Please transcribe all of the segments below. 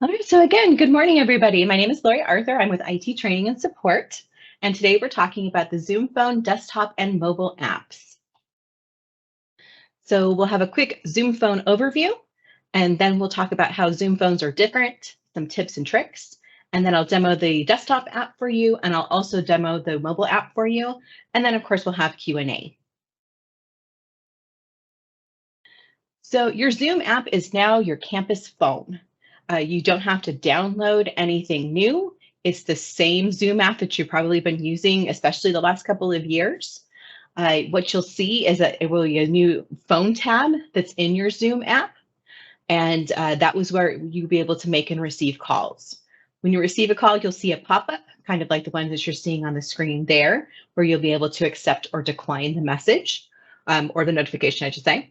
All right, so again, good morning, everybody. My name is Lori Arthur. I'm with IT Training and Support. And today we're talking about the Zoom Phone desktop and mobile apps. So we'll have a quick Zoom Phone overview, and then we'll talk about how Zoom phones are different, some tips and tricks. And then I'll demo the desktop app for you, and I'll also demo the mobile app for you. And then, of course, we'll have Q&A. So your Zoom app is now your campus phone. You don't have to download anything new. It's the same Zoom app that you've probably been using, especially the last couple of years. What you'll see is that it will be a new phone tab that's in your Zoom app. And that was where you'll be able to make and receive calls. When you receive a call, you'll see a pop-up, kind of like the one that you're seeing on the screen there, where you'll be able to accept or decline the message, or the notification, I should say.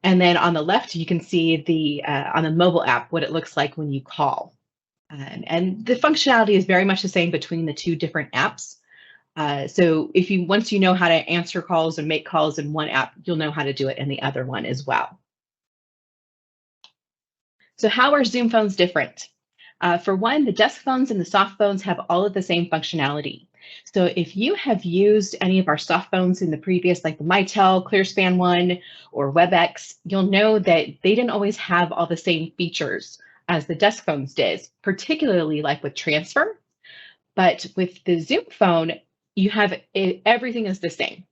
And then on the left, you can see the on the mobile app, what it looks like when you call. And the functionality is very much the same between the two different apps. So once you know how to answer calls and make calls in one app, you'll know how to do it in the other one as well. So how are Zoom phones different? For one, the desk phones and the soft phones have all of the same functionality. So if you have used any of our soft phones in the previous, like the Mitel, ClearSpan one, or WebEx, you'll know that they didn't always have all the same features as the desk phones did, particularly like with transfer. But with the Zoom phone, you have everything is the same.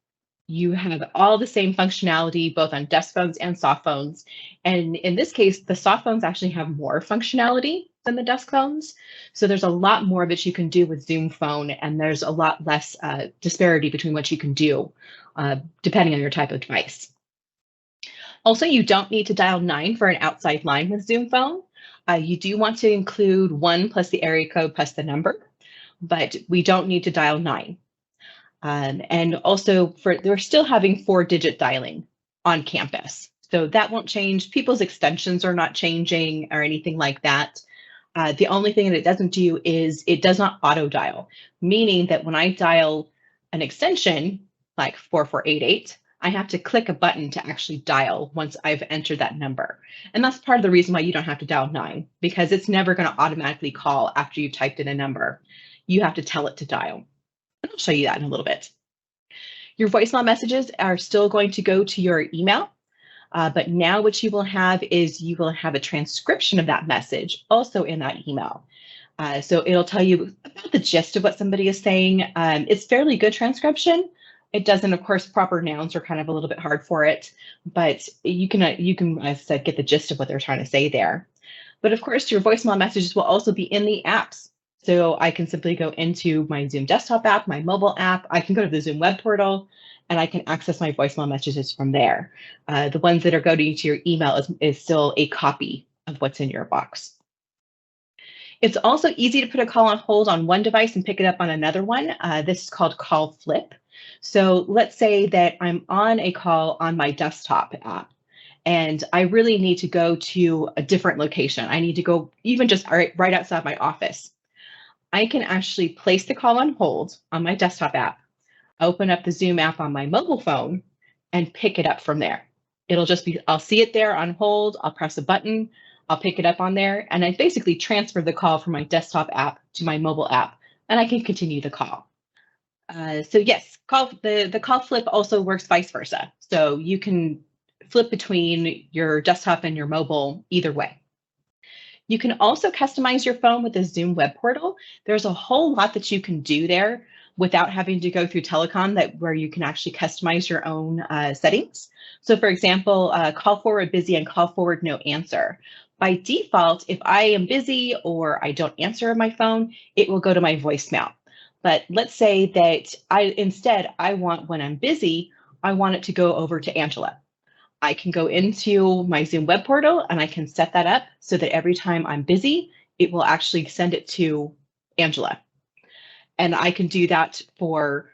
You have all the same functionality, both on desk phones and soft phones. And in this case, the soft phones actually have more functionality than the desk phones. So there's a lot more that you can do with Zoom Phone, and there's a lot less disparity between what you can do depending on your type of device. Also, you don't need to dial 9 for an outside line with Zoom Phone. You do want to include 1 plus the area code plus the number, but we don't need to dial 9. And also, they're still having 4-digit dialing on campus. So that won't change. People's extensions are not changing or anything like that. The only thing that it doesn't do is it does not auto dial, meaning that when I dial an extension like 4488, I have to click a button to actually dial once I've entered that number. And that's part of the reason why you don't have to dial 9, because it's never going to automatically call after you've typed in a number. You have to tell it to dial. And I'll show you that in a little bit. Your voicemail messages are still going to go to your email. But now what you will have is you will have a transcription of that message also in that email. So it'll tell you about the gist of what somebody is saying. It's fairly good transcription. It doesn't, of course, proper nouns are kind of a little bit hard for it, but you can, as I said, get the gist of what they're trying to say there. But of course, your voicemail messages will also be in the apps. So I can simply go into my Zoom desktop app, my mobile app. I can go to the Zoom web portal, and I can access my voicemail messages from there. The ones that are going to your email is still a copy of what's in your box. It's also easy to put a call on hold on one device and pick it up on another one. This is called Call Flip. So let's say that I'm on a call on my desktop app, and I really need to go to a different location. I need to go even just right outside my office. I can actually place the call on hold on my desktop app, open up the Zoom app on my mobile phone, and pick it up from there. It'll just be, I'll see it there on hold, I'll press a button, I'll pick it up on there, and I basically transfer the call from my desktop app to my mobile app, and I can continue the call. So yes, the call flip also works vice versa. So you can flip between your desktop and your mobile either way. You can also customize your phone with the Zoom web portal. There's a whole lot that you can do there without having to go through telecom, where you can actually customize your own settings. So for example, call forward busy and call forward no answer. By default, if I am busy or I don't answer my phone, it will go to my voicemail. But let's say that I want, when I'm busy, I want it to go over to Angela. I can go into my Zoom web portal and I can set that up so that every time I'm busy, it will actually send it to Angela. And I can do that for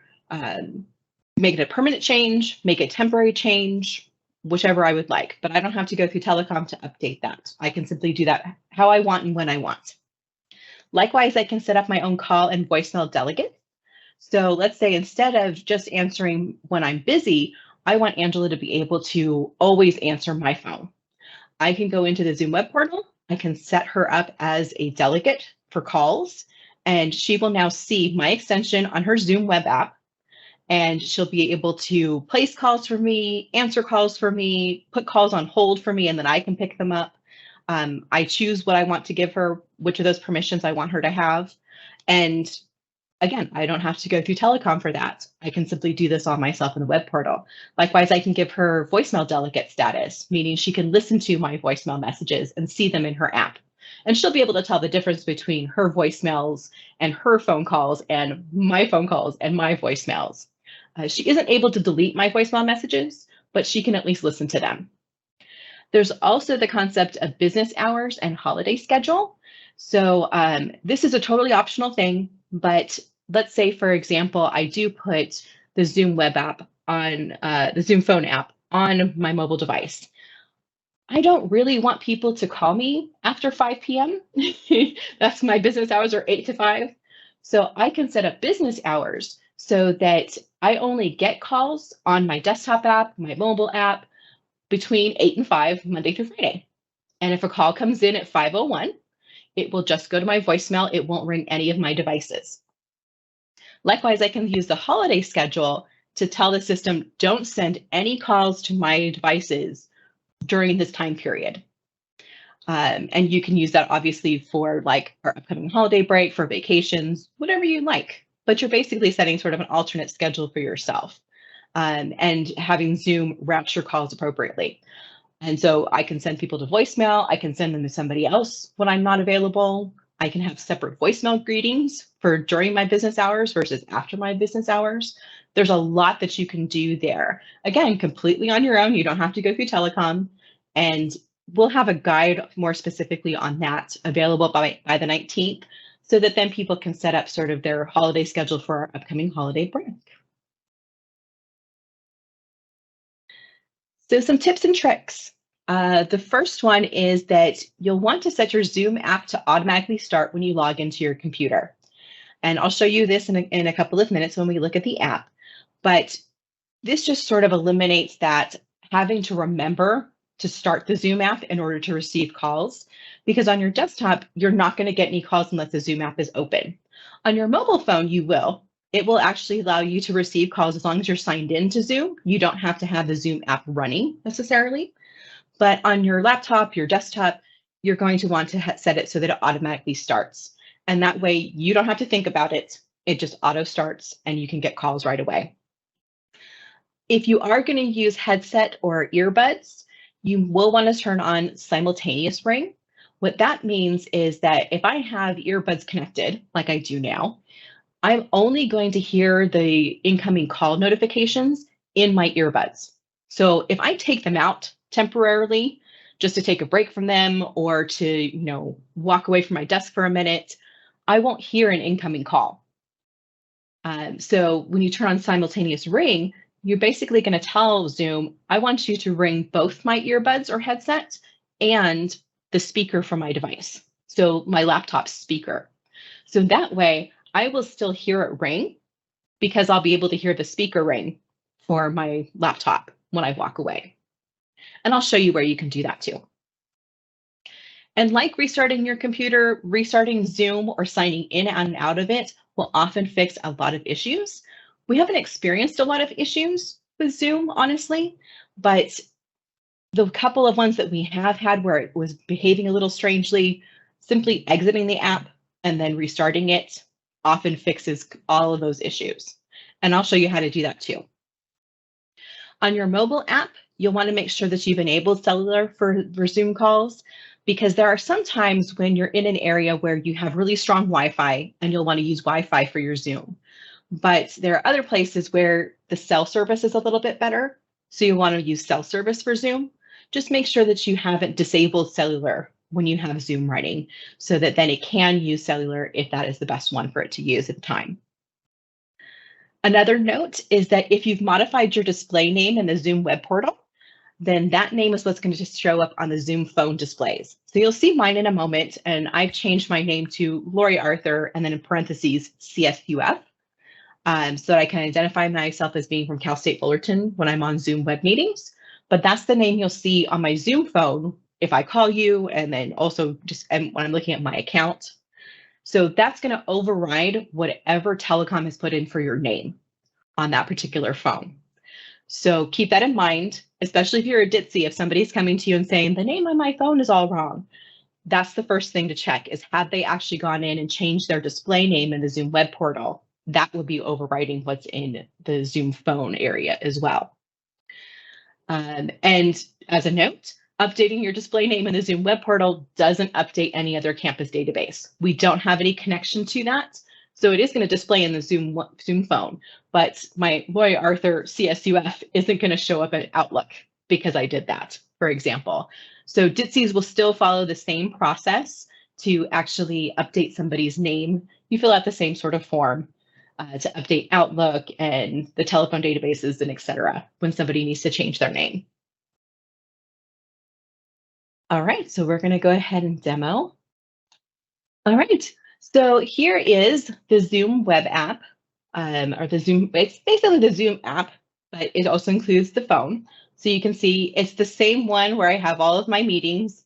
make it a permanent change, make a temporary change, whichever I would like. But I don't have to go through telecom to update that. I can simply do that how I want and when I want. Likewise, I can set up my own call and voicemail delegate. So let's say instead of just answering when I'm busy, I want Angela to be able to always answer my phone. I can go into the Zoom web portal. I can set her up as a delegate for calls, and she will now see my extension on her Zoom web app, and she'll be able to place calls for me, answer calls for me, put calls on hold for me, and then I can pick them up. I choose what I want to give her, which of those permissions I want her to have. And again, I don't have to go through telecom for that. I can simply do this all myself in the web portal. Likewise, I can give her voicemail delegate status, meaning she can listen to my voicemail messages and see them in her app. And she'll be able to tell the difference between her voicemails and her phone calls and my phone calls and my voicemails. She isn't able to delete my voicemail messages, but she can at least listen to them. There's also the concept of business hours and holiday schedule. So this is a totally optional thing, but let's say, for example, I do put the Zoom web app on the Zoom phone app on my mobile device. I don't really want people to call me after 5 p.m. That's my business hours are 8 to 5. So I can set up business hours so that I only get calls on my desktop app, my mobile app, between 8 and 5, Monday through Friday. And if a call comes in at 5:01, it will just go to my voicemail. It won't ring any of my devices. Likewise, I can use the holiday schedule to tell the system, don't send any calls to my devices during this time period. And you can use that obviously for like our upcoming holiday break, for vacations, whatever you like. But you're basically setting sort of an alternate schedule for yourself and having Zoom route your calls appropriately. And so I can send people to voicemail. I can send them to somebody else when I'm not available. I can have separate voicemail greetings for during my business hours versus after my business hours. There's a lot that you can do there. Again, completely on your own. You don't have to go through telecom. And we'll have a guide more specifically on that available by the 19th, so that then people can set up sort of their holiday schedule for our upcoming holiday break. So some tips and tricks. The first one is that you'll want to set your Zoom app to automatically start when you log into your computer. And I'll show you this in a couple of minutes when we look at the app. But this just sort of eliminates that having to remember to start the Zoom app in order to receive calls, because on your desktop, you're not going to get any calls unless the Zoom app is open. On your mobile phone, you will. It will actually allow you to receive calls as long as you're signed in to Zoom. You don't have to have the Zoom app running necessarily. But on your laptop, your desktop, you're going to want to set it so that it automatically starts. And that way you don't have to think about it. It just auto starts and you can get calls right away. If you are going to use headset or earbuds, you will want to turn on simultaneous ring. What that means is that if I have earbuds connected, like I do now, I'm only going to hear the incoming call notifications in my earbuds. So if I take them out temporarily, just to take a break from them or to, walk away from my desk for a minute, I won't hear an incoming call. So when you turn on simultaneous ring, you're basically going to tell Zoom, I want you to ring both my earbuds or headset and the speaker from my device. So my laptop speaker. So that way I will still hear it ring because I'll be able to hear the speaker ring for my laptop when I walk away. And I'll show you where you can do that too. And like restarting your computer, restarting Zoom or signing in and out of it will often fix a lot of issues. We haven't experienced a lot of issues with Zoom, honestly, but the couple of ones that we have had where it was behaving a little strangely, simply exiting the app and then restarting it often fixes all of those issues. And I'll show you how to do that too. On your mobile app, you'll want to make sure that you've enabled cellular for Zoom calls, because there are some times when you're in an area where you have really strong Wi-Fi and you'll want to use Wi-Fi for your Zoom. But there are other places where the cell service is a little bit better. So you want to use cell service for Zoom. Just make sure that you haven't disabled cellular when you have Zoom running, so that then it can use cellular if that is the best one for it to use at the time. Another note is that if you've modified your display name in the Zoom web portal, then that name is what's going to just show up on the Zoom phone displays. So you'll see mine in a moment, and I've changed my name to Lori Arthur and then in parentheses CSUF, so that I can identify myself as being from Cal State Fullerton when I'm on Zoom web meetings. But that's the name you'll see on my Zoom phone if I call you, and then also just when I'm looking at my account. So that's going to override whatever telecom has put in for your name on that particular phone. So keep that in mind, especially if you're a ditzy, if somebody's coming to you and saying the name on my phone is all wrong. That's the first thing to check, is have they actually gone in and changed their display name in the Zoom web portal? That would be overriding what's in the Zoom phone area as well. And as a note, updating your display name in the Zoom web portal doesn't update any other campus database. We don't have any connection to that. So it is going to display in the Zoom phone, but my Roy Arthur CSUF isn't going to show up in Outlook because I did that, for example. So Ditsies will still follow the same process to actually update somebody's name. You fill out the same sort of form to update Outlook and the telephone databases and et cetera when somebody needs to change their name. All right, so we're going to go ahead and demo. All right, so here is the Zoom web app, or the Zoom, it's basically the Zoom app, but it also includes the phone. So you can see it's the same one where I have all of my meetings,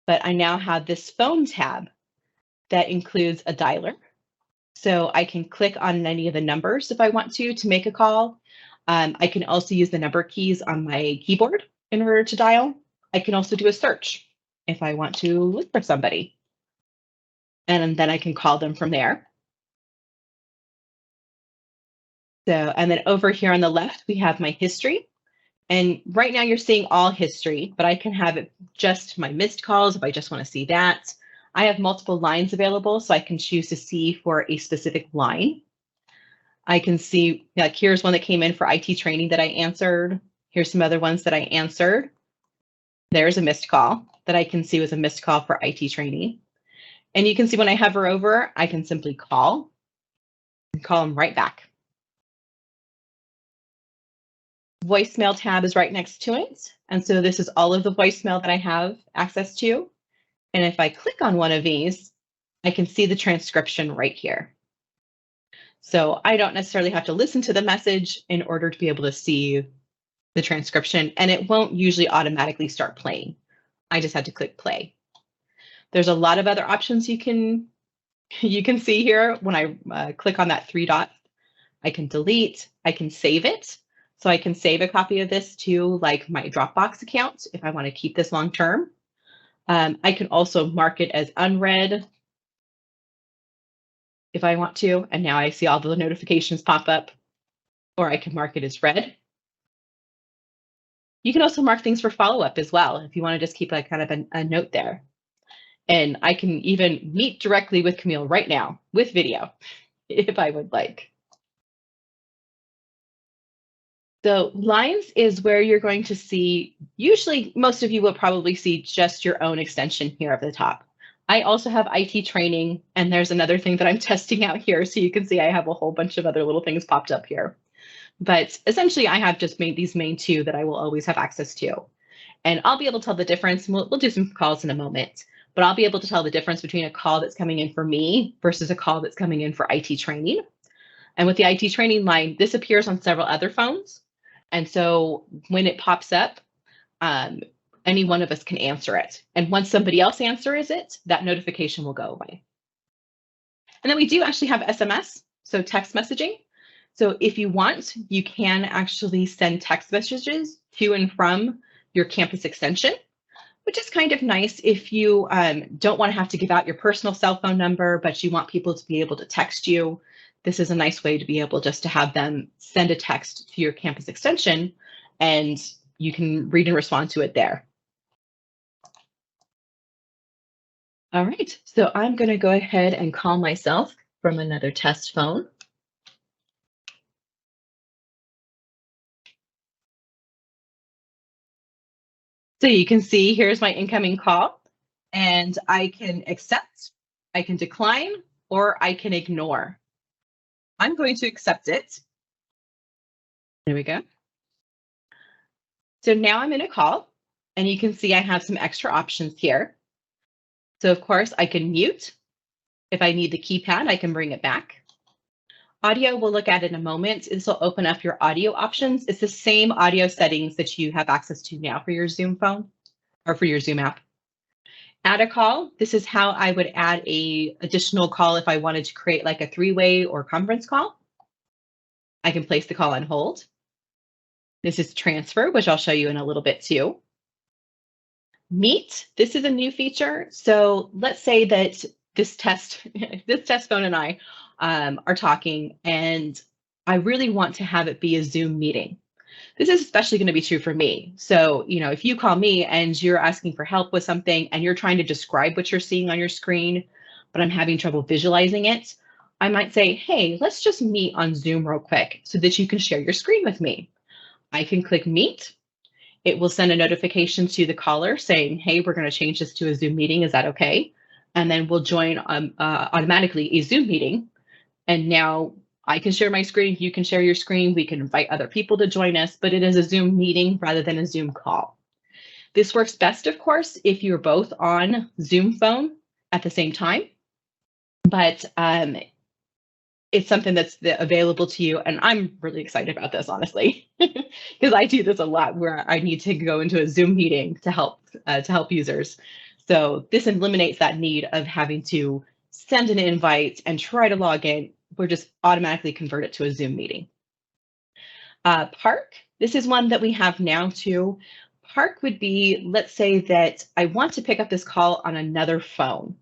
but I now have this phone tab that includes a dialer. So I can click on any of the numbers if I want to make a call. I can also use the number keys on my keyboard in order to dial. I can also do a search if I want to look for somebody. And then I can call them from there. So, and then over here on the left, we have my history. And right now you're seeing all history, but I can have it just my missed calls if I just want to see that. I have multiple lines available, so I can choose to see for a specific line. I can see, like, here's one that came in for IT training that I answered. Here's some other ones that I answered. There's a missed call that I can see was a missed call for IT training. And you can see when I hover over, I can simply call and call them right back. Voicemail tab is right next to it. And so this is all of the voicemail that I have access to. And if I click on one of these, I can see the transcription right here. So I don't necessarily have to listen to the message in order to be able to see the transcription, and it won't usually automatically start playing. I just had to click play. There's a lot of other options you can see here. When I click on that 3 dots, I can delete, I can save it. So I can save a copy of this to like my Dropbox account if I want to keep this long term. I can also mark it as unread if I want to, and now I see all the notifications pop up, or I can mark it as read. You can also mark things for follow-up as well if you want to just keep a kind of a note there. And I can even meet directly with Camille right now with video if I would like. So lines is where you're going to see, usually most of you will probably see just your own extension here at the top. I also have IT training, and there's another thing that I'm testing out here. So you can see I have a whole bunch of other little things popped up here. But essentially, I have just made these main 2 that I will always have access to. And I'll be able to tell the difference. We'll do some calls in a moment, but I'll be able to tell the difference between a call that's coming in for me versus a call that's coming in for IT training. And with the IT training line, this appears on several other phones. And so when it pops up, any one of us can answer it. And once somebody else answers it, that notification will go away. And then we do actually have SMS, so text messaging. So if you want, you can actually send text messages to and from your campus extension, which is kind of nice if you don't want to have to give out your personal cell phone number, but you want people to be able to text you. This is a nice way to be able just to have them send a text to your campus extension, and you can read and respond to it there. All right, so I'm going to go ahead and call myself from another test phone. So you can see here's my incoming call, and I can accept, I can decline, or I can ignore. I'm going to accept it. There we go. So now I'm in a call, and you can see I have some extra options here. So of course I can mute. If I need the keypad, I can bring it back. Audio we'll look at in a moment. This will open up your audio options. It's the same audio settings that you have access to now for your Zoom phone. or for your Zoom app. Add a call. This is how I would add a additional call if I wanted to create like a three-way or conference call. I can place the call on hold. This is transfer, which I'll show you in a little bit too. Meet, this is a new feature. So let's say that this test phone and I are talking, and I really want to have it be a Zoom meeting. This is especially going to be true for me. So, if you call me and you're asking for help with something and you're trying to describe what you're seeing on your screen, but I'm having trouble visualizing it, I might say, hey, let's just meet on Zoom real quick so that you can share your screen with me. I can click meet. It will send a notification to the caller saying, hey, we're going to change this to a Zoom meeting. Is that okay? And then we'll join automatically a Zoom meeting. And now I can share my screen, you can share your screen, we can invite other people to join us, but it is a Zoom meeting rather than a Zoom call. This works best, of course, if you're both on Zoom phone at the same time, but it's something that's available to you. And I'm really excited about this, honestly, because I do this a lot where I need to go into a Zoom meeting to help users. So this eliminates that need of having to send an invite and try to log in. We're just automatically convert it to a Zoom meeting. Park, this is one that we have now too. Park would be, let's say that I want to pick up this call on another phone.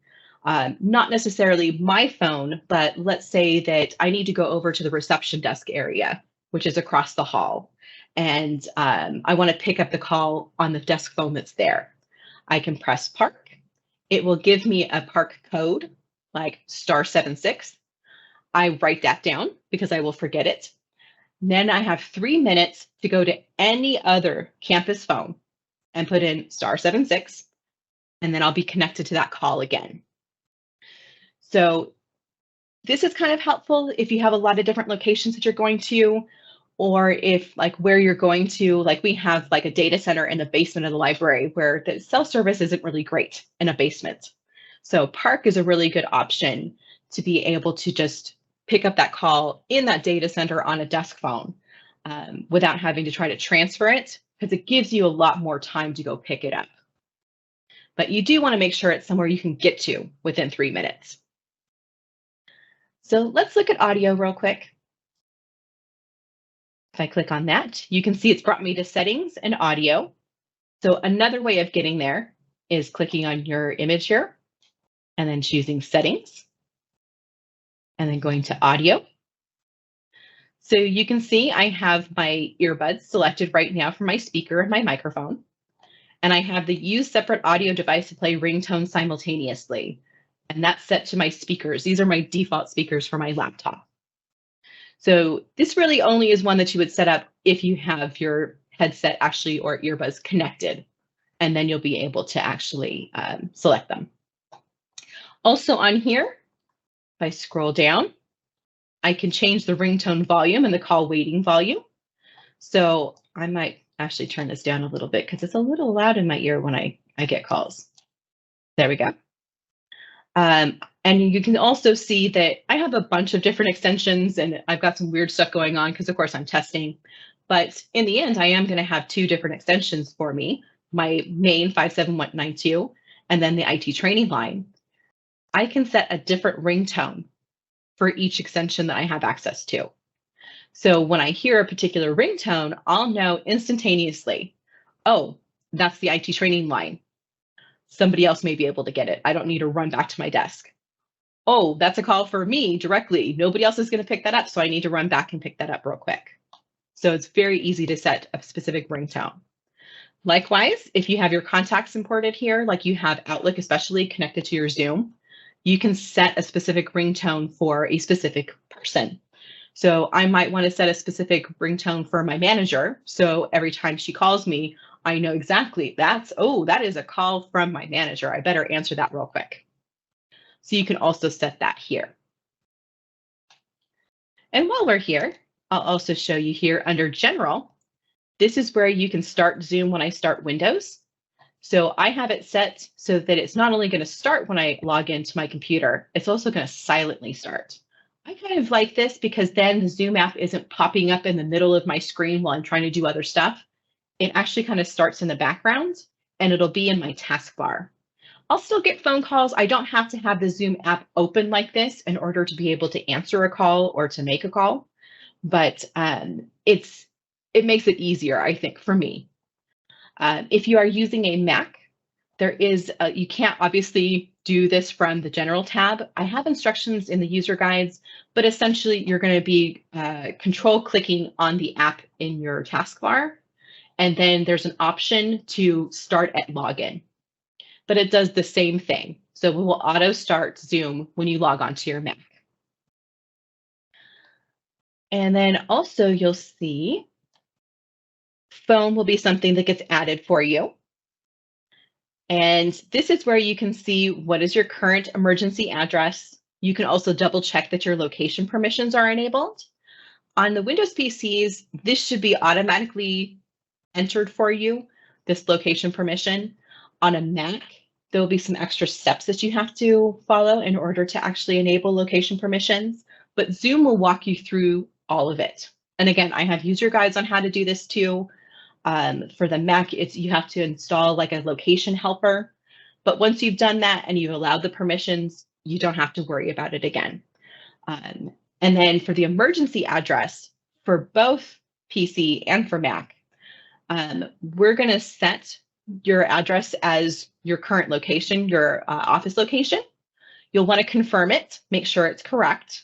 Not necessarily my phone, but let's say that I need to go over to the reception desk area, which is across the hall. And I want to pick up the call on the desk phone that's there. I can press Park. It will give me a Park code, like *76. I write that down because I will forget it. Then I have 3 minutes to go to any other campus phone and put in *76, and then I'll be connected to that call again. So this is kind of helpful if you have a lot of different locations that you're going to, or if like where you're going to, like we have like a data center in the basement of the library where the cell service isn't really great in a basement. So Park is a really good option to be able to just pick up that call in that data center on a desk phone without having to try to transfer it, because it gives you a lot more time to go pick it up. But you do want to make sure it's somewhere you can get to within 3 minutes. So let's look at audio real quick. If I click on that, you can see it's brought me to settings and audio. So another way of getting there is clicking on your image here and then choosing settings and then going to audio. So you can see I have my earbuds selected right now for my speaker and my microphone. And I have the use separate audio device to play ringtones simultaneously. And that's set to my speakers. These are my default speakers for my laptop. So this really only is one that you would set up if you have your headset actually or earbuds connected, and then you'll be able to actually select them. Also on here, if I scroll down, I can change the ringtone volume and the call waiting volume. So I might actually turn this down a little bit because it's a little loud in my ear when I get calls. There we go. And you can also see that I have a bunch of different extensions and I've got some weird stuff going on because of course I'm testing. But in the end, I am going to have 2 different extensions for me, my main 57192 and then the IT training line. I can set a different ringtone for each extension that I have access to. So when I hear a particular ringtone, I'll know instantaneously, oh, that's the IT training line. Somebody else may be able to get it. I don't need to run back to my desk. Oh, that's a call for me directly. Nobody else is going to pick that up, so I need to run back and pick that up real quick. So it's very easy to set a specific ringtone. Likewise, if you have your contacts imported here, like you have Outlook especially connected to your Zoom, you can set a specific ringtone for a specific person. So I might want to set a specific ringtone for my manager. So every time she calls me, I know exactly that is a call from my manager. I better answer that real quick. So you can also set that here. And while we're here, I'll also show you here under General. This is where you can start Zoom when I start Windows. So I have it set so that it's not only going to start when I log into my computer, it's also going to silently start. I kind of like this because then the Zoom app isn't popping up in the middle of my screen while I'm trying to do other stuff. It actually kind of starts in the background and it'll be in my taskbar. I'll still get phone calls. I don't have to have the Zoom app open like this in order to be able to answer a call or to make a call, but it makes it easier, I think, for me. If you are using a Mac, there is you can't obviously do this from the general tab. I have instructions in the user guides, but essentially you're going to be control clicking on the app in your taskbar, and then there's an option to start at login. But it does the same thing. So it will auto start Zoom when you log on to your Mac. And then also you'll see phone will be something that gets added for you. And this is where you can see what is your current emergency address. You can also double check that your location permissions are enabled. On the Windows PCs, this should be automatically entered for you, this location permission. On a Mac, there will be some extra steps that you have to follow in order to actually enable location permissions, but Zoom will walk you through all of it. And again, I have user guides on how to do this too. For the Mac, you have to install like a location helper, but once you've done that and you've allowed the permissions, you don't have to worry about it again. And then for the emergency address for both PC and for Mac, we're going to set your address as your current location, your office location. You'll want to confirm it, make sure it's correct.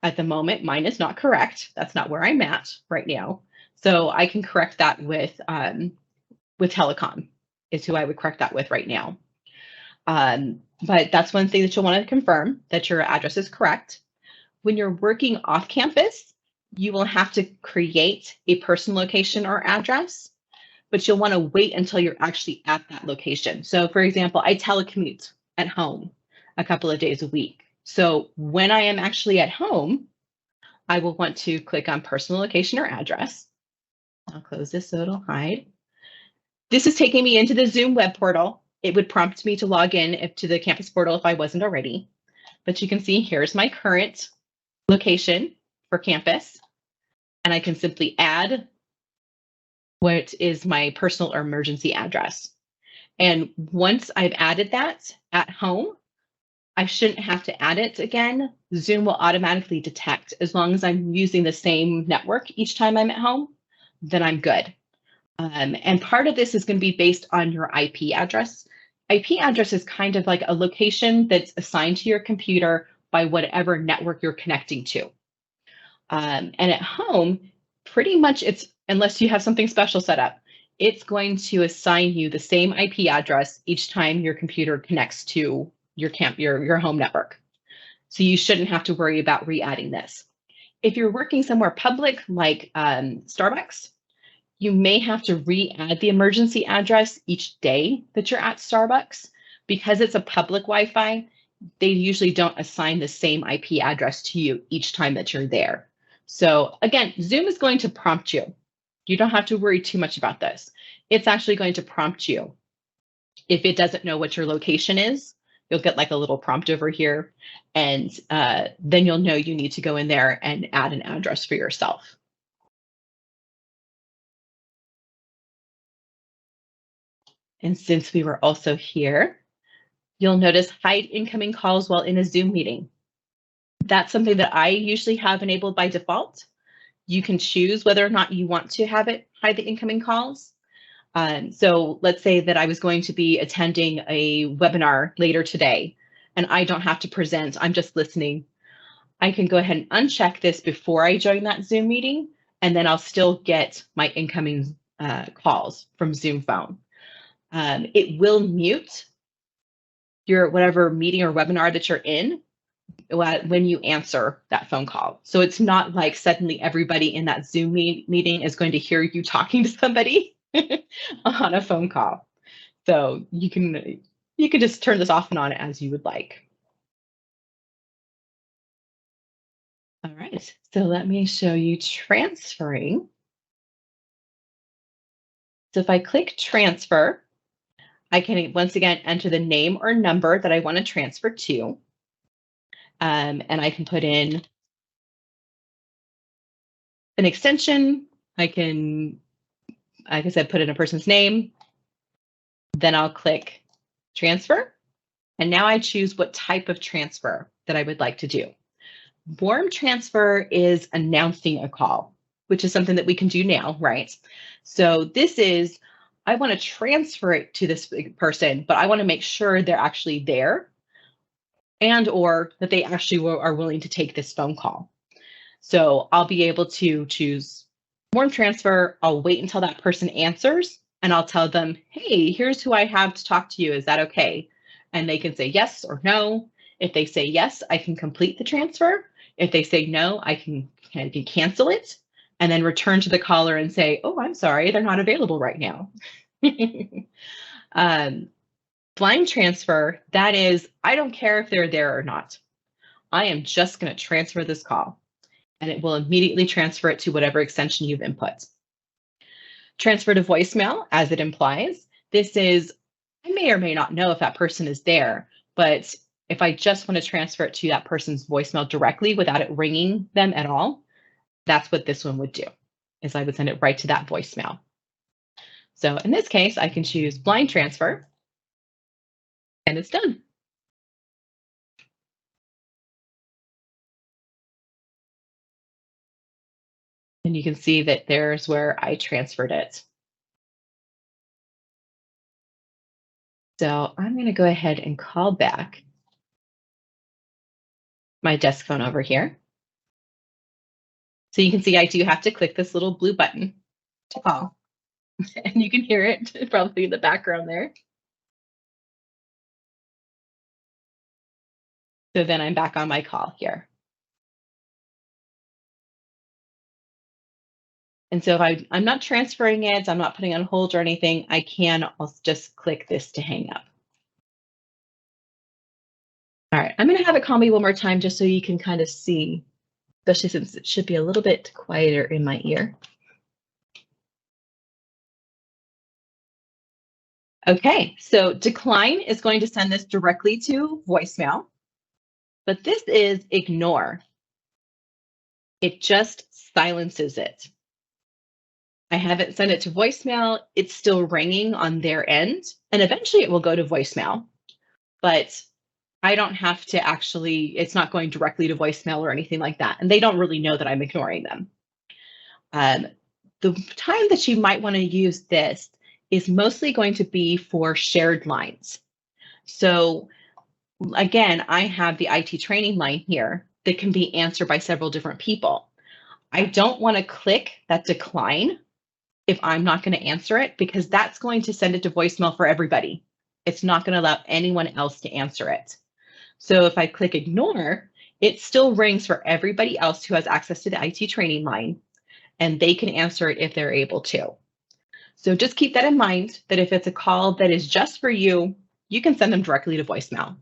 At the moment, mine is not correct. That's not where I'm at right now. So I can correct that with Telecom is who I would correct that with right now. But that's one thing that you'll want to confirm, that your address is correct. When you're working off campus, you will have to create a person location or address, but you'll want to wait until you're actually at that location. So for example, I telecommute at home a couple of days a week. So when I am actually at home, I will want to click on personal location or address. I'll close this so it'll hide. This is taking me into the Zoom web portal. It would prompt me to log in to the campus portal if I wasn't already. But you can see here's my current location for campus. And I can simply add what is my personal or emergency address. And once I've added that at home, I shouldn't have to add it again. Zoom will automatically detect as long as I'm using the same network each time I'm at home, then I'm good. And part of this is going to be based on your IP address. IP address is kind of like a location that's assigned to your computer by whatever network you're connecting to. And at home, pretty much it's, unless you have something special set up, it's going to assign you the same IP address each time your computer connects to your home network. So you shouldn't have to worry about re-adding this. If you're working somewhere public like Starbucks, you may have to re-add the emergency address each day that you're at Starbucks. Because it's a public Wi-Fi, they usually don't assign the same IP address to you each time that you're there. So again, Zoom is going to prompt you. You don't have to worry too much about this. It's actually going to prompt you. If it doesn't know what your location is, you'll get like a little prompt over here, and then you'll know you need to go in there and add an address for yourself. And since we were also here, you'll notice hide incoming calls while in a Zoom meeting. That's something that I usually have enabled by default. You can choose whether or not you want to have it hide the incoming calls. So let's say that I was going to be attending a webinar later today, and I don't have to present, I'm just listening. I can go ahead and uncheck this before I join that Zoom meeting, and then I'll still get my incoming calls from Zoom phone. It will mute your whatever meeting or webinar that you're in when you answer that phone call. So it's not like suddenly everybody in that Zoom meeting is going to hear you talking to somebody on a phone call. So you can just turn this off and on as you would like. All right, so let me show you transferring. So if I click transfer, I can once again enter the name or number that I want to transfer to. And I can put in an extension. I can, like I said, put in a person's name. Then I'll click transfer. And now I choose what type of transfer that I would like to do. Warm transfer is announcing a call, which is something that we can do now, right? So this is, I want to transfer it to this person, but I want to make sure they're actually there and or that they actually are willing to take this phone call. So I'll be able to choose warm transfer. I'll wait until that person answers and I'll tell them, hey, here's who I have to talk to you. Is that okay? And they can say yes or no. If they say yes, I can complete the transfer. If they say no, I can cancel it and then return to the caller and say, oh, I'm sorry, they're not available right now. Blind transfer, that is, I don't care if they're there or not. I am just going to transfer this call and it will immediately transfer it to whatever extension you've input. Transfer to voicemail, as it implies, this is, I may or may not know if that person is there, but if I just want to transfer it to that person's voicemail directly without it ringing them at all, that's what this one would do, is I would send it right to that voicemail. So in this case, I can choose blind transfer and it's done. And you can see that there's where I transferred it. So I'm going to go ahead and call back my desk phone over here. So you can see I do have to click this little blue button to call. And you can hear it probably in the background there. So then I'm back on my call here. And so if I'm not transferring it, I'm not putting on hold or anything, I can also just click this to hang up. All right, I'm going to have it call me one more time just so you can kind of see, especially since it should be a little bit quieter in my ear. Okay, so decline is going to send this directly to voicemail, but this is ignore. It just silences it. I haven't sent it to voicemail. It's still ringing on their end, and eventually it will go to voicemail, but I don't have to actually, it's not going directly to voicemail or anything like that, and they don't really know that I'm ignoring them. The time that you might want to use this is mostly going to be for shared lines. So again, I have the IT training line here that can be answered by several different people. I don't want to click that decline if I'm not going to answer it, because that's going to send it to voicemail for everybody. It's not going to allow anyone else to answer it. So if I click ignore, it still rings for everybody else who has access to the IT training line, and they can answer it if they're able to. So just keep that in mind, that if it's a call that is just for you, you can send them directly to voicemail.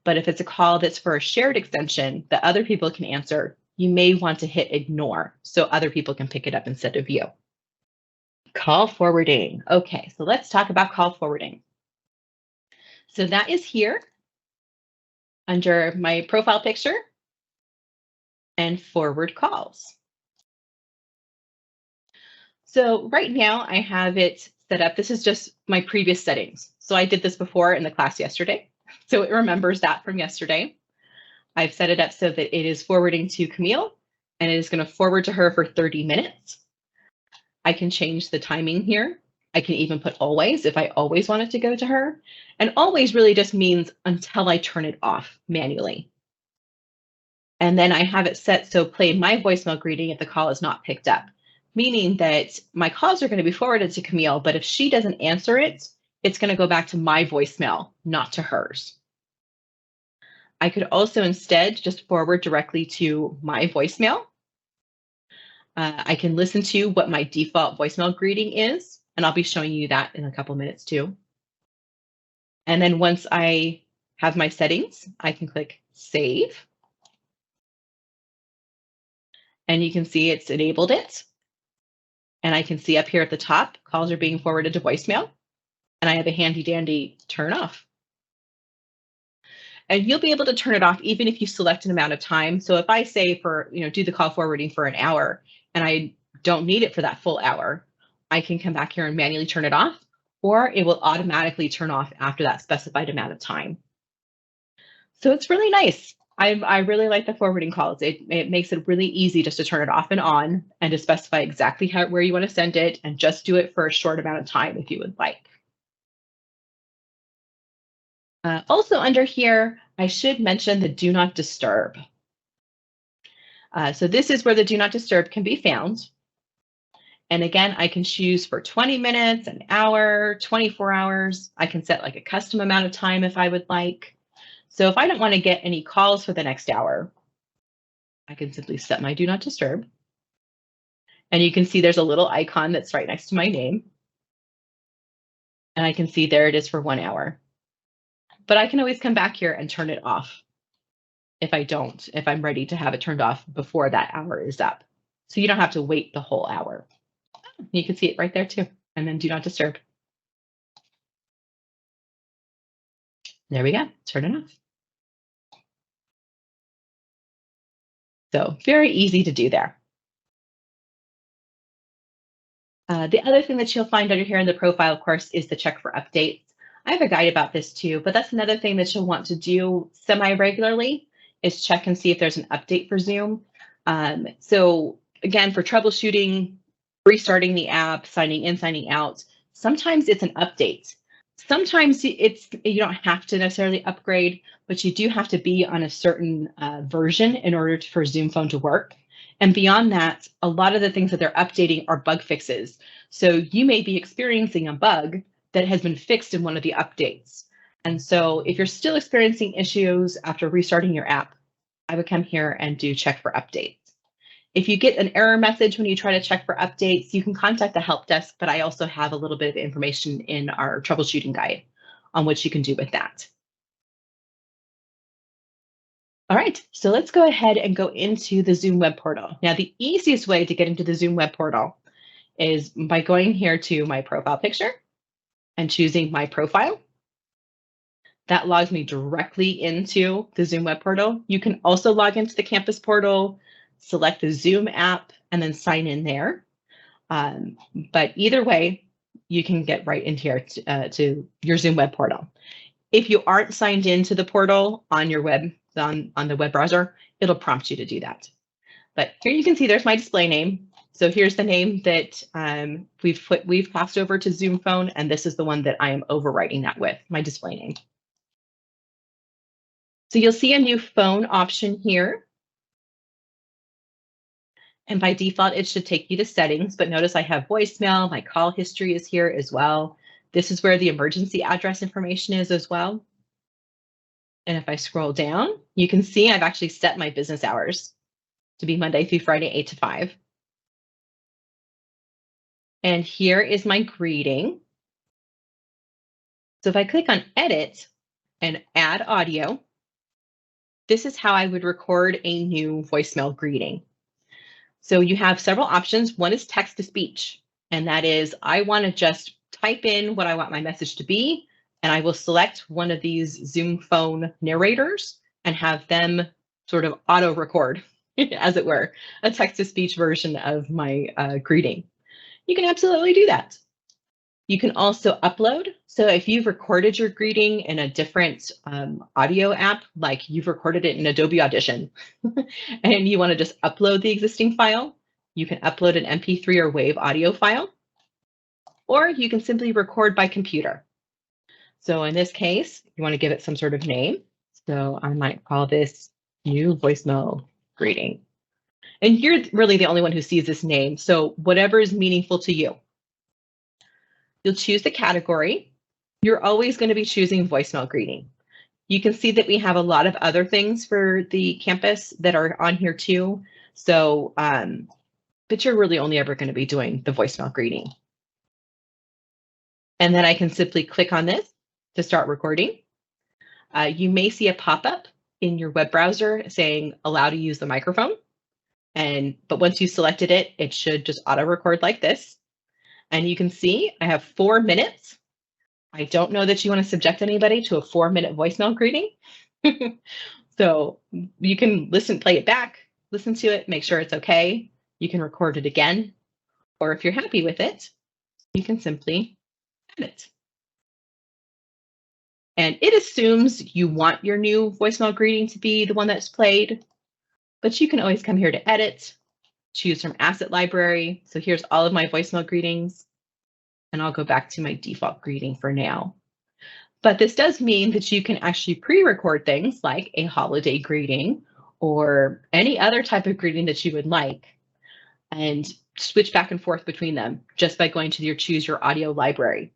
But if it's a call that's for a shared extension that other people can answer, you may want to hit ignore so other people can pick it up instead of you. Call forwarding. Okay, so let's talk about call forwarding. So that is here under my profile picture and forward calls. So right now I have it set up. This is just my previous settings. So I did this before in the class yesterday. So it remembers that from yesterday. I've set it up so that it is forwarding to Camille and it is going to forward to her for 30 minutes. I can change the timing here. I can even put always if I always want it to go to her. And always really just means until I turn it off manually. And then I have it set so play my voicemail greeting if the call is not picked up, meaning that my calls are going to be forwarded to Camille, but if she doesn't answer it, it's going to go back to my voicemail, not to hers. I could also instead just forward directly to my voicemail. I can listen to what my default voicemail greeting is, and I'll be showing you that in a couple minutes too. And then once I have my settings, I can click save. And you can see it's enabled it. And I can see up here at the top, calls are being forwarded to voicemail. And I have a handy dandy turn off. And you'll be able to turn it off even if you select an amount of time. So if I say for, do the call forwarding for an hour and I don't need it for that full hour, I can come back here and manually turn it off. or it will automatically turn off after that specified amount of time. So it's really nice. I really like the forwarding calls. It makes it really easy just to turn it off and on and to specify exactly where you want to send it and just do it for a short amount of time if you would like. Also under here, I should mention the do not disturb. So this is where the do not disturb can be found. And again, I can choose for 20 minutes, an hour, 24 hours. I can set like a custom amount of time if I would like. So if I don't want to get any calls for the next hour, I can simply set my do not disturb. And you can see there's a little icon that's right next to my name. And I can see there it is for 1 hour. But I can always come back here and turn it off if I'm ready to have it turned off before that hour is up. So you don't have to wait the whole hour. You can see it right there too. And then do not disturb. There we go, turn it off. So very easy to do there. The other thing that you'll find under here in the profile, of course, is the check for updates. I have a guide about this too, but that's another thing that you'll want to do semi-regularly is check and see if there's an update for Zoom. So again, for troubleshooting, restarting the app, signing in, signing out, sometimes it's an update. Sometimes you don't have to necessarily upgrade, but you do have to be on a certain version in order for Zoom Phone to work. And beyond that, a lot of the things that they're updating are bug fixes. So you may be experiencing a bug that has been fixed in one of the updates. And so if you're still experiencing issues after restarting your app, I would come here and do check for updates. If you get an error message when you try to check for updates, you can contact the help desk, but I also have a little bit of information in our troubleshooting guide on what you can do with that. All right, so let's go ahead and go into the Zoom web portal. Now, the easiest way to get into the Zoom web portal is by going here to my profile picture and choosing my profile. That logs me directly into the Zoom web portal. You can also log into the campus portal, select the Zoom app, and then sign in there. But either way, you can get right in here to your Zoom web portal. If you aren't signed into the portal on your web, on the web browser, it'll prompt you to do that. But here you can see there's my display name. So here's the name that we've passed over to Zoom Phone, and this is the one that I am overwriting that with, my display name. So you'll see a new phone option here. And by default, it should take you to settings, but notice I have voicemail, my call history is here as well. This is where the emergency address information is as well. And if I scroll down, you can see I've actually set my business hours to be Monday through Friday, 8 to 5. And here is my greeting. So if I click on edit and add audio, this is how I would record a new voicemail greeting. So you have several options. One is text to speech, and that is I want to just type in what I want my message to be, and I will select one of these Zoom Phone narrators and have them sort of auto record, as it were, a text to speech version of my greeting. You can absolutely do that. You can also upload. So if you've recorded your greeting in a different audio app, like you've recorded it in Adobe Audition, and you want to just upload the existing file, you can upload an MP3 or WAV audio file, or you can simply record by computer. So in this case, you want to give it some sort of name. So I might call this new voicemail greeting. And you're really the only one who sees this name, so whatever is meaningful to you. You'll choose the category. You're always going to be choosing voicemail greeting. You can see that we have a lot of other things for the campus that are on here too. So, but you're really only ever going to be doing the voicemail greeting. And then I can simply click on this to start recording. You may see a pop-up in your web browser saying allow to use the microphone. But once you selected it, it should just auto record like this. And you can see I have 4 minutes. I don't know that you want to subject anybody to a 4-minute voicemail greeting. So you can play it back, listen to it, make sure it's okay. You can record it again. Or if you're happy with it, you can simply edit. And it assumes you want your new voicemail greeting to be the one that's played, but you can always come here to edit, choose from asset library. So here's all of my voicemail greetings, and I'll go back to my default greeting for now. But this does mean that you can actually pre-record things like a holiday greeting or any other type of greeting that you would like and switch back and forth between them just by going to your choose your audio library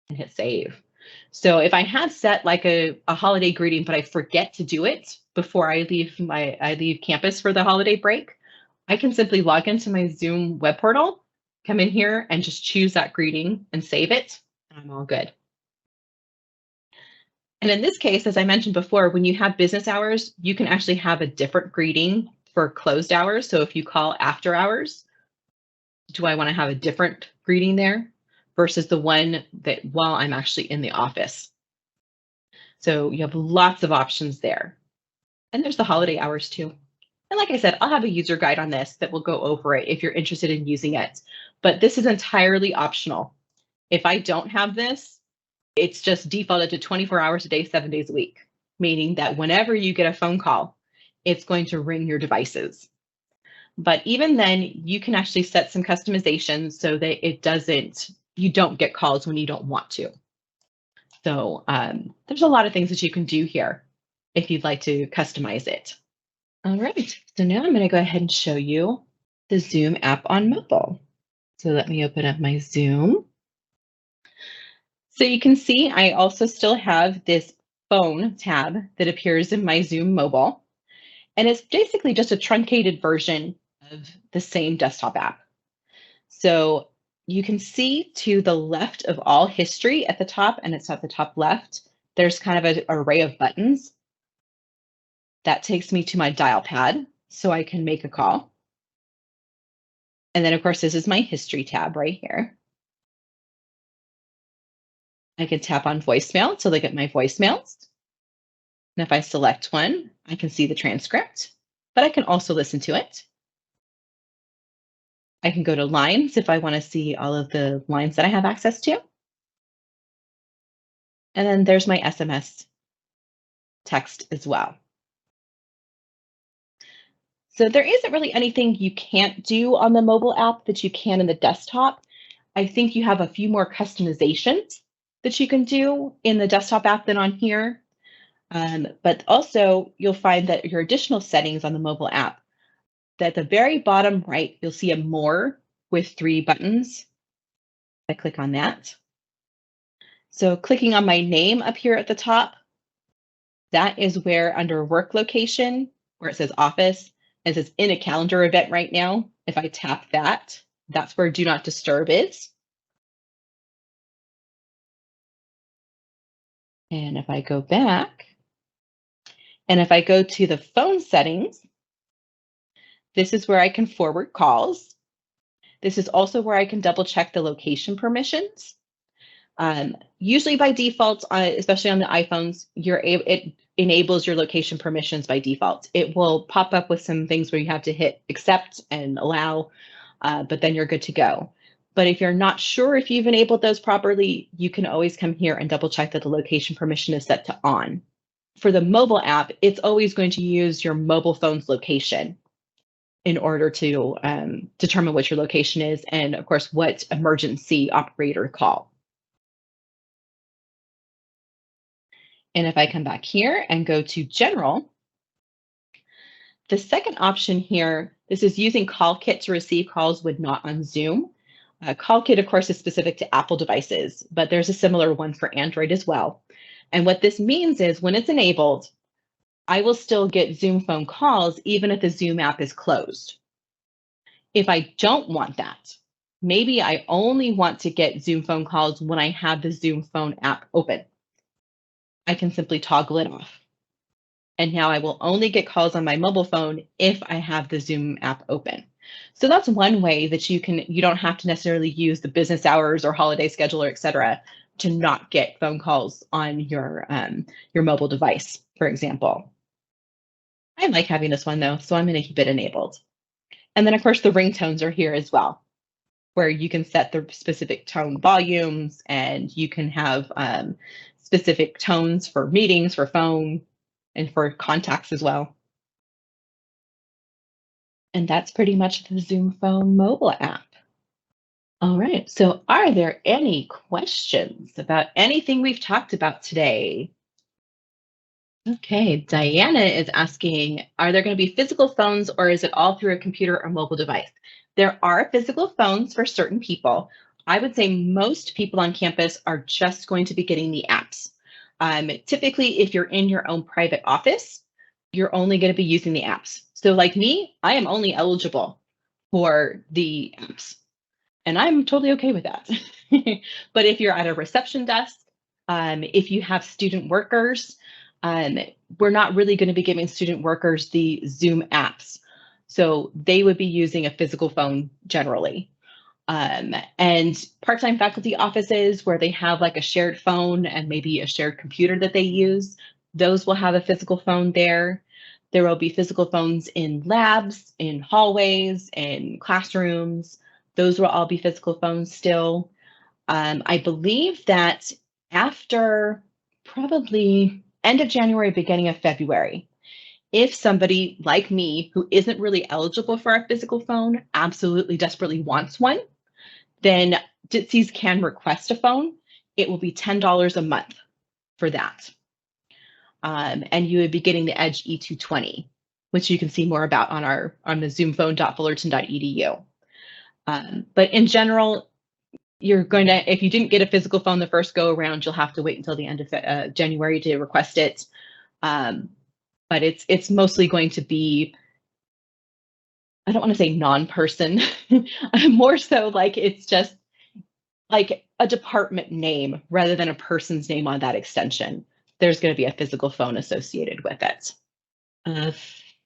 and hit save. So if I had set like a holiday greeting, but I forget to do it before I leave campus for the holiday break, I can simply log into my Zoom web portal, come in here and just choose that greeting and save it, and I'm all good. And in this case, as I mentioned before, when you have business hours, you can actually have a different greeting for closed hours. So if you call after hours, do I want to have a different greeting there versus the one that while I'm actually in the office? So you have lots of options there. And there's the holiday hours too. And like I said, I'll have a user guide on this that will go over it if you're interested in using it. But this is entirely optional. If I don't have this, it's just defaulted to 24 hours a day, 7 days a week, meaning that whenever you get a phone call, it's going to ring your devices. But even then, you can actually set some customizations so that you don't get calls when you don't want to. So there's a lot of things that you can do here if you'd like to customize it. All right, so now I'm going to go ahead and show you the Zoom app on mobile. So let me open up my Zoom. So you can see I also still have this phone tab that appears in my Zoom mobile. And it's basically just a truncated version of the same desktop app. So you can see to the left of all history at the top, and it's at the top left, there's kind of an array of buttons. That takes me to my dial pad so I can make a call. And then of course, this is my history tab right here. I can tap on voicemail to look at my voicemails. And if I select one, I can see the transcript, but I can also listen to it. I can go to lines if I want to see all of the lines that I have access to. And then there's my SMS text as well. So there isn't really anything you can't do on the mobile app that you can in the desktop. I think you have a few more customizations that you can do in the desktop app than on here. But also you'll find that your additional settings on the mobile app, that at the very bottom right, you'll see a more with 3 buttons. I click on that. So clicking on my name up here at the top, that is where under work location, where it says office, it says in a calendar event right now. If I tap that, that's where do not disturb is. And if I go back, and if I go to the phone settings, this is where I can forward calls. This is also where I can double check the location permissions. Usually by default, especially on the iPhones, it enables your location permissions by default. It will pop up with some things where you have to hit accept and allow, but then you're good to go. But if you're not sure if you've enabled those properly, you can always come here and double check that the location permission is set to on. For the mobile app, it's always going to use your mobile phone's location in order to determine what your location is and, of course, what emergency operator call. And if I come back here and go to General, the second option here, this is using CallKit to receive calls when not on Zoom. CallKit, of course, is specific to Apple devices, but there's a similar one for Android as well. And what this means is when it's enabled, I will still get Zoom phone calls even if the Zoom app is closed. If I don't want that, maybe I only want to get Zoom phone calls when I have the Zoom phone app open. I can simply toggle it off. And now I will only get calls on my mobile phone if I have the Zoom app open. So that's one way that you don't have to necessarily use the business hours or holiday scheduler, et cetera, to not get phone calls on your mobile device, for example. I like having this one though, so I'm going to keep it enabled. And then of course the ringtones are here as well, where you can set the specific tone volumes and you can have specific tones for meetings, for phone, and for contacts as well. And that's pretty much the Zoom Phone mobile app. All right, so are there any questions about anything we've talked about today? Okay, Diana is asking, are there going to be physical phones or is it all through a computer or mobile device? There are physical phones for certain people. I would say most people on campus are just going to be getting the apps. Typically, if you're in your own private office, you're only going to be using the apps. So like me, I am only eligible for the apps. And I'm totally okay with that. But if you're at a reception desk, if you have student workers, we're not really going to be giving student workers the Zoom apps. So they would be using a physical phone generally. And part-time faculty offices where they have like a shared phone and maybe a shared computer that they use, those will have a physical phone there. There will be physical phones in labs, in hallways, in classrooms. Those will all be physical phones still. I believe that after probably end of January, beginning of February, if somebody like me who isn't really eligible for a physical phone absolutely desperately wants one, then Ditsies can request a phone. It will be $10 a month for that. And you would be getting the Edge E220, which you can see more about on the zoomphone.fullerton.edu. But in general, you're going to, if you didn't get a physical phone the first go around, you'll have to wait until the end of January to request it. But it's mostly going to be, I don't want to say non-person, more so like it's just like a department name rather than a person's name on that extension. There's going to be a physical phone associated with it.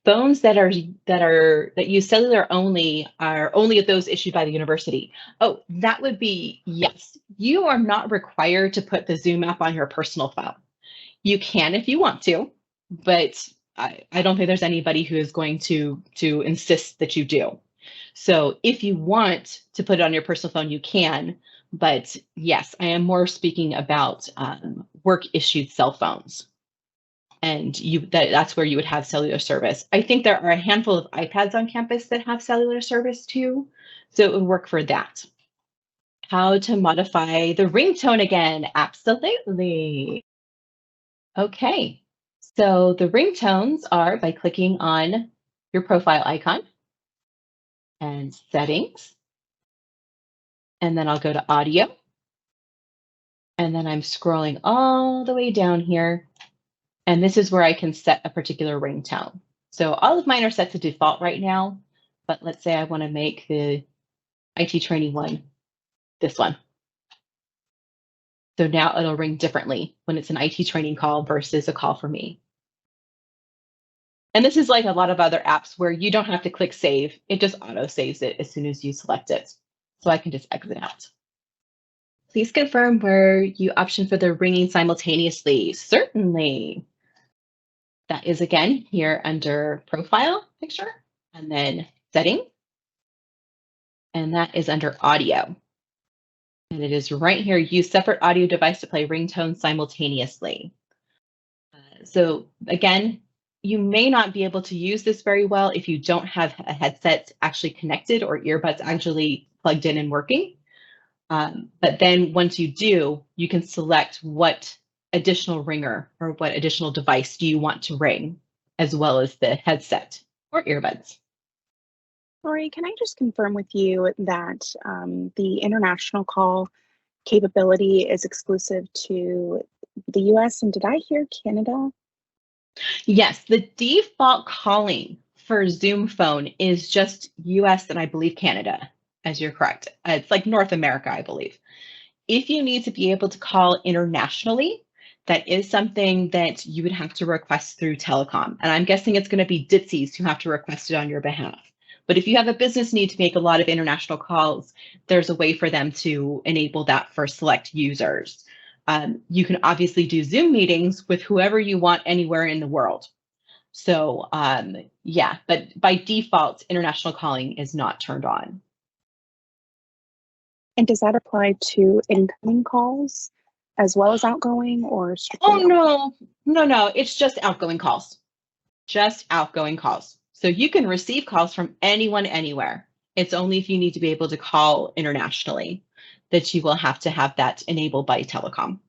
Phones that use cellular only are only those issued by the university. Oh, that would be, yes. You are not required to put the Zoom app on your personal phone. You can if you want to, but I don't think there's anybody who is going to insist that you do. So if you want to put it on your personal phone, you can. But yes, I am more speaking about work issued cell phones. And that's where you would have cellular service. I think there are a handful of iPads on campus that have cellular service too. So it would work for that. How to modify the ringtone again? Absolutely. Okay, so the ringtones are by clicking on your profile icon and settings. And then I'll go to audio. And then I'm scrolling all the way down here. And this is where I can set a particular ringtone. So all of mine are set to default right now, but let's say I want to make the IT training one, this one. So now it'll ring differently when it's an IT training call versus a call for me. And this is like a lot of other apps where you don't have to click save. It just auto saves it as soon as you select it. So I can just exit out. Please confirm where you option for the ringing simultaneously. Certainly. That is again here under profile picture and then setting. And that is under audio. And it is right here, use separate audio device to play ringtones simultaneously. So again, you may not be able to use this very well if you don't have a headset actually connected or earbuds actually plugged in and working. But then once you do, you can select what additional ringer or what additional device do you want to ring, as well as the headset or earbuds. Lori, can I just confirm with you that the international call capability is exclusive to the US, and did I hear Canada? Yes, the default calling for Zoom Phone is just US and I believe Canada, as you're correct. It's like North America, I believe. If you need to be able to call internationally, that is something that you would have to request through telecom. And I'm guessing it's going to be Ditsies who have to request it on your behalf. But if you have a business need to make a lot of international calls, there's a way for them to enable that for select users. You can obviously do Zoom meetings with whoever you want anywhere in the world. So yeah, but by default, international calling is not turned on. And does that apply to incoming calls as well as outgoing, or Oh, strictly? no. It's just outgoing calls. Just outgoing calls. So you can receive calls from anyone, anywhere. It's only if you need to be able to call internationally that you will have to have that enabled by telecom.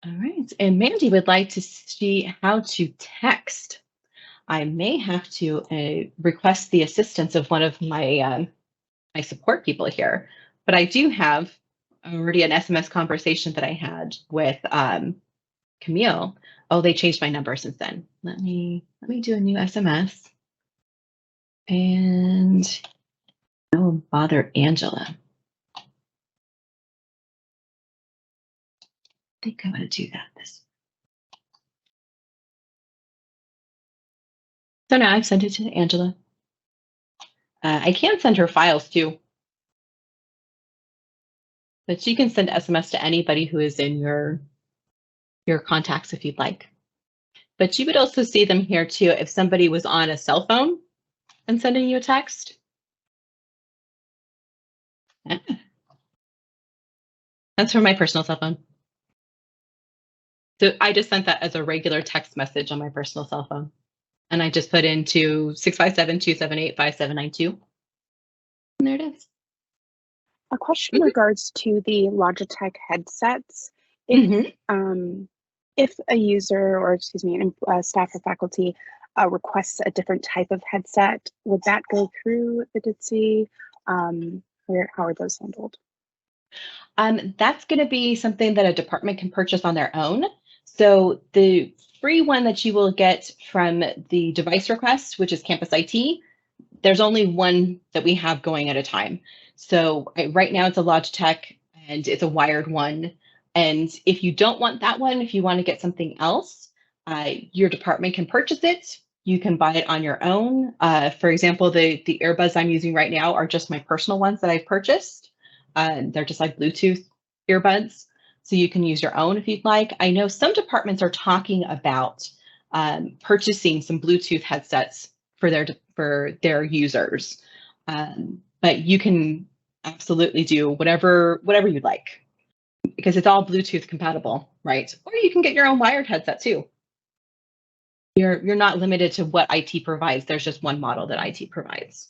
All right. And Mandy would like to see how to text. I may have to request the assistance of one of my support people here, but I do have already an SMS conversation that I had with Camille. Oh, they changed my number since then. Let me do a new SMS and I will bother Angela. I think I'm going to do that this. So now I've sent it to Angela. I can send her files too, but she can send SMS to anybody who is in your contacts if you'd like. But you would also see them here too if somebody was on a cell phone and sending you a text. That's from my personal cell phone. So I just sent that as a regular text message on my personal cell phone. And I just put into 657-278-5792. And there it is. A question in regards to the Logitech headsets. If a user, or excuse me, a staff or faculty requests a different type of headset, would that go through the DITSI? How are those handled? That's going to be something that a department can purchase on their own. So the free one that you will get from the device request, which is Campus IT, there's only one that we have going at a time. So right now it's a Logitech and it's a wired one. And if you don't want that one, if you want to get something else, your department can purchase it. You can buy it on your own. For example, the earbuds I'm using right now are just my personal ones that I've purchased. They're just like Bluetooth earbuds. So you can use your own if you'd like. I know some departments are talking about purchasing some Bluetooth headsets for their users. But you can absolutely do whatever you'd like, because it's all Bluetooth compatible, right? Or you can get your own wired headset too. You're not limited to what IT provides. There's just one model that IT provides.